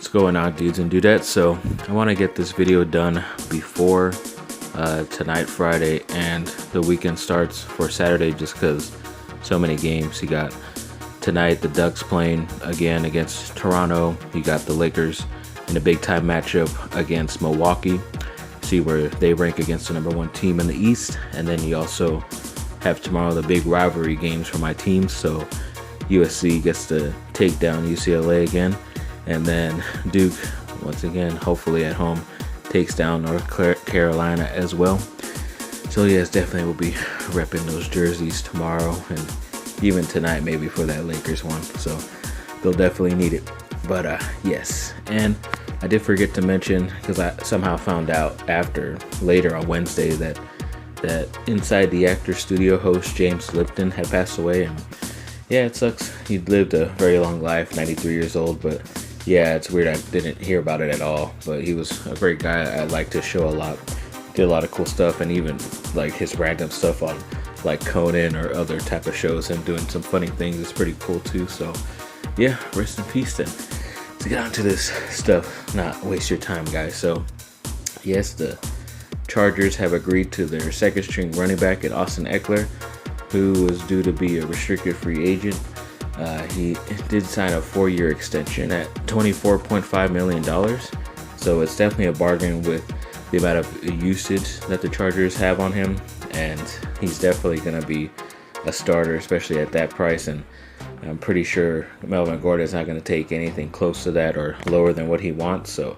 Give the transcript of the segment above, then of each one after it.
What's going on, dudes and dudettes? So I want to get this video done before tonight, Friday, and the weekend starts for Saturday, just because so many games. You got tonight the Ducks playing again against Toronto. You got the Lakers in a big time matchup against Milwaukee. See where they rank against the number one team in the East. And then you also have tomorrow the big rivalry games for my teams. So USC gets to take down UCLA again. And then Duke, once again, hopefully at home, takes down North Carolina as well. So yes, definitely will be repping those jerseys tomorrow and even tonight maybe for that Lakers one. So they'll definitely need it. But yes, and I did forget to mention, because I somehow found out later on Wednesday that Inside the Actor Studio host James Lipton had passed away. And yeah, it sucks. He'd lived a very long life, 93 years old, but yeah, it's weird I didn't hear about it at all. But he was a great guy. I liked his show a lot. Did a lot of cool stuff, and even like his random stuff on like Conan or other type of shows, him doing some funny things is pretty cool too. So yeah, rest in peace then. To get on to this stuff, not waste your time, guys. So yes, the Chargers have agreed to their second string running back at Austin Ekeler, who was due to be a restricted free agent. He did sign a 4-year extension at $24.5 million. So it's definitely a bargain with the amount of usage that the Chargers have on him. And he's definitely going to be a starter, especially at that price. And I'm pretty sure Melvin Gordon's not going to take anything close to that or lower than what he wants. So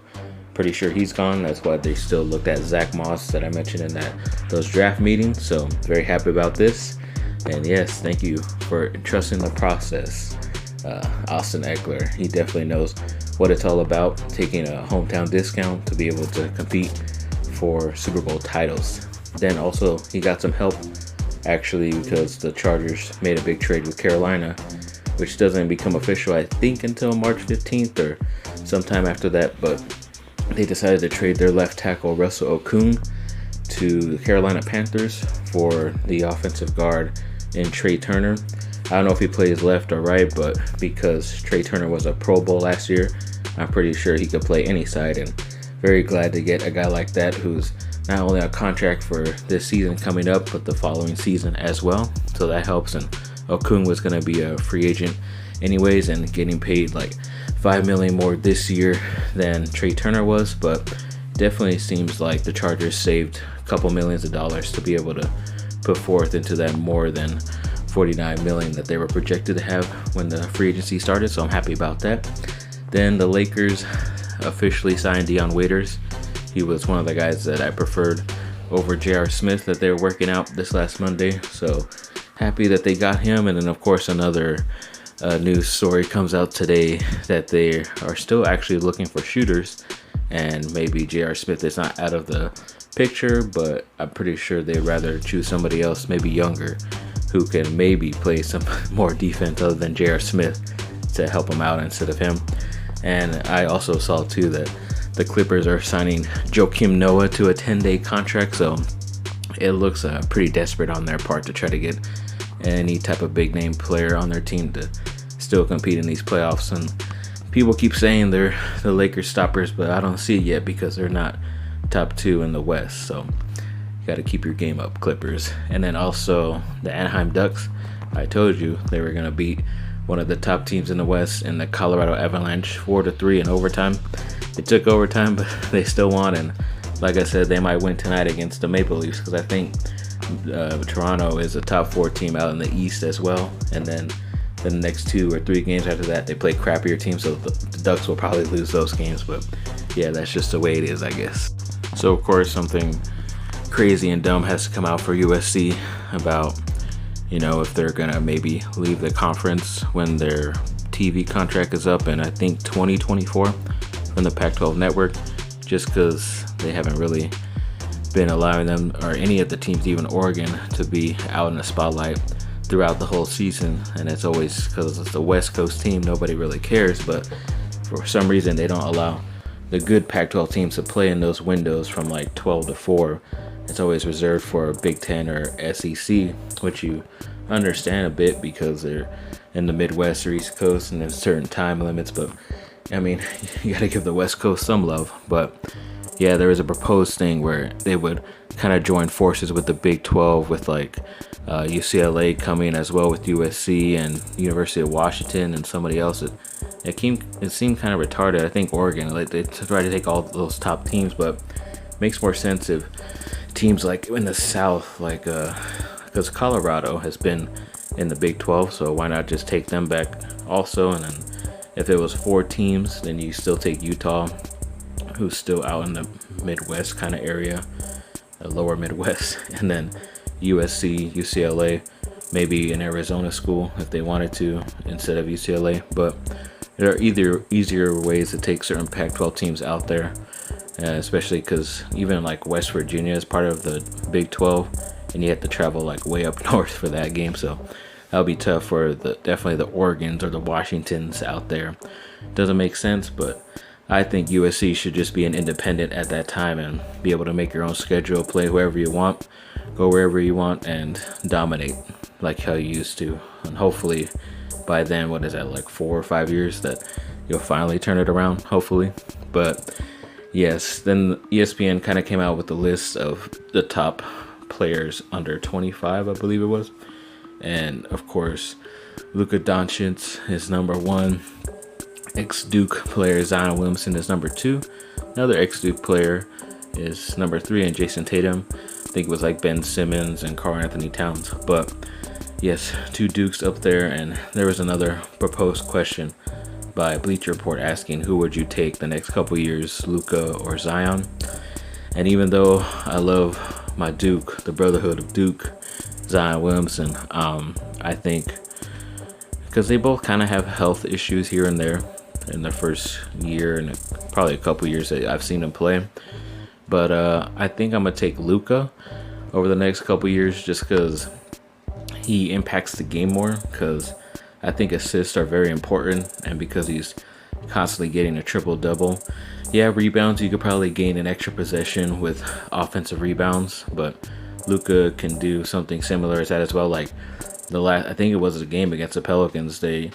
pretty sure he's gone. That's why they still looked at Zach Moss that I mentioned in those draft meetings. So very happy about this. And yes, thank you for trusting the process, Austin Ekeler. He definitely knows what it's all about, taking a hometown discount to be able to compete for Super Bowl titles. Then also he got some help actually, because the Chargers made a big trade with Carolina, which doesn't become official I think until March 15th or sometime after that. But they decided to trade their left tackle Russell Okung to the Carolina Panthers for the offensive guard in Trai Turner. I don't know if he plays left or right, but because Trai Turner was a Pro Bowl last year, I'm pretty sure he could play any side, and very glad to get a guy like that who's not only on contract for this season coming up, but the following season as well. So that helps. And Okung was going to be a free agent anyways and getting paid like $5 million more this year than Trai Turner was, but definitely seems like the Chargers saved a couple millions of dollars to be able to put forth into that more than $49 million that they were projected to have when the free agency started. So I'm happy about that. Then the Lakers officially signed Dion Waiters. He was one of the guys that I preferred over J.R. Smith that they were working out this last Monday. So happy that they got him. And then of course another news story comes out today that they are still actually looking for shooters, and maybe J.R. Smith is not out of the picture, but I'm pretty sure they'd rather choose somebody else, maybe younger, who can maybe play some more defense other than J.R. Smith to help him out instead of him. And I also saw too that the Clippers are signing Joakim Noah to a 10-day contract, so it looks pretty desperate on their part to try to get any type of big name player on their team to still compete in these playoffs. And people keep saying they're the Lakers stoppers, but I don't see it yet because they're not top 2 in the West. So you got to keep your game up, Clippers. And then also the Anaheim Ducks. I told you they were going to beat one of the top teams in the West in the Colorado Avalanche 4-3 in overtime. It took overtime, but they still won. And like I said, they might win tonight against the Maple Leafs, because I think Toronto is a top 4 team out in the East as well. And then the next 2 or 3 games after that, they play crappier teams, so the Ducks will probably lose those games. But yeah, that's just the way it is, I guess. So of course something crazy and dumb has to come out for USC about, if they're gonna maybe leave the conference when their TV contract is up in I think 2024 from the Pac-12 network, just because they haven't really been allowing them, or any of the teams, even Oregon, to be out in the spotlight throughout the whole season. And it's always because it's the West Coast team, nobody really cares, but for some reason they don't allow the good Pac-12 teams to play in those windows from like 12 to 4. It's always reserved for Big Ten or SEC, which you understand a bit because they're in the Midwest or East Coast and there's certain time limits. But I mean, you gotta give the West Coast some love, but yeah, there was a proposed thing where they would kind of join forces with the Big 12, with like UCLA coming as well with USC and University of Washington and somebody else. It seemed kind of retarded. I think Oregon, like they try to take all those top teams, but it makes more sense if teams like in the South, like because Colorado has been in the Big 12, so why not just take them back also? And then if it was 4 teams, then you still take Utah, who's still out in the Midwest kind of area, the lower Midwest, and then USC, UCLA, maybe an Arizona school if they wanted to instead of UCLA. But there are either easier ways to take certain Pac-12 teams out there, especially because even like West Virginia is part of the Big 12, and you have to travel like way up north for that game, so that'll be tough for definitely the Oregons or the Washingtons out there. Doesn't make sense, but I think USC should just be an independent at that time and be able to make your own schedule, play whoever you want, go wherever you want, and dominate like how you used to. And hopefully by then, what is that, like 4 or 5 years, that you'll finally turn it around, hopefully. But yes, then ESPN kind of came out with the list of the top players under 25, I believe it was. And of course, Luka Doncic is number 1. Ex-Duke player Zion Williamson is number 2. Another ex-Duke player is number 3, and Jason Tatum. I think it was like Ben Simmons and Karl Anthony Towns. But yes, 2 Dukes up there. And there was another proposed question by Bleacher Report asking, who would you take the next couple years, Luka or Zion? And even though I love my Duke, the Brotherhood of Duke, Zion Williamson, I think because they both kind of have health issues here and there in the first year and probably a couple years that I've seen him play. But I think I'm going to take Luka over the next couple years, just because he impacts the game more, because I think assists are very important, and because he's constantly getting a triple-double. Yeah, rebounds, you could probably gain an extra possession with offensive rebounds, but Luka can do something similar as that as well. Like I think it was a game against the Pelicans, they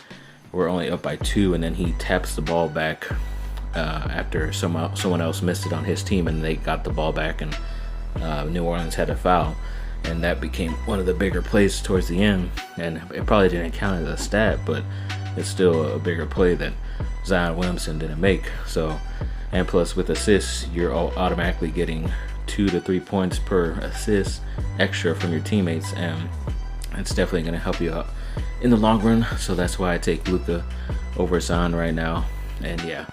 were only up by 2, and then he taps the ball back after someone else missed it on his team, and they got the ball back, and New Orleans had a foul, and that became one of the bigger plays towards the end. And it probably didn't count as a stat, but it's still a bigger play that Zion Williamson didn't make. So, and plus with assists, you're automatically getting 2 to 3 points per assist extra from your teammates, and it's definitely going to help you out in the long run. So that's why I take Luka over Zion right now. And yeah,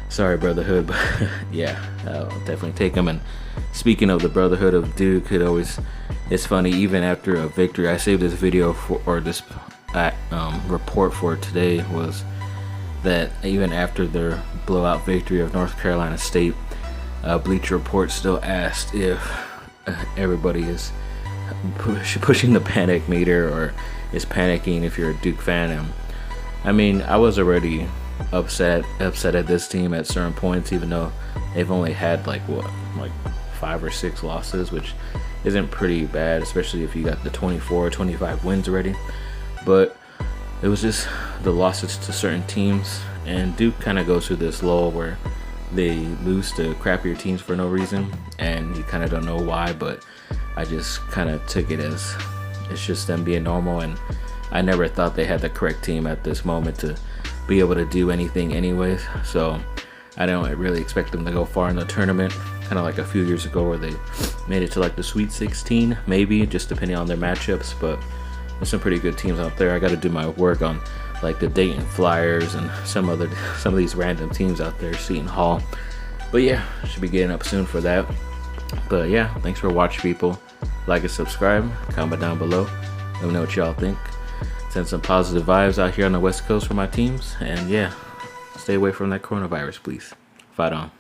sorry Brotherhood, but yeah, I'll definitely take him. And speaking of the Brotherhood of Duke, it's funny, even after a victory, I saved this video or this report for today, was that even after their blowout victory of North Carolina State, Bleacher Report still asked if everybody is pushing the panic meter or is panicking if you're a Duke fan. And I mean, I was already upset at this team at certain points, even though they've only had like 5 or 6 losses, which isn't pretty bad, especially if you got the 24 or 25 wins already. But it was just the losses to certain teams, and Duke kind of goes through this lull where they lose to crappier teams for no reason, and you kind of don't know why. But I just kind of took it as it's just them being normal, and I never thought they had the correct team at this moment to be able to do anything anyways. So I don't really expect them to go far in the tournament, kind of like a few years ago where they made it to like the Sweet 16, maybe, just depending on their matchups. But there's some pretty good teams out there. I got to do my work on like the Dayton Flyers and some of these random teams out there, Seton Hall. But yeah, should be getting up soon for that. But yeah, thanks for watching, people. Like and subscribe, comment down below, let me know what y'all think. Send some positive vibes out here on the West Coast for my teams, and yeah, stay away from that coronavirus, please. Fight on.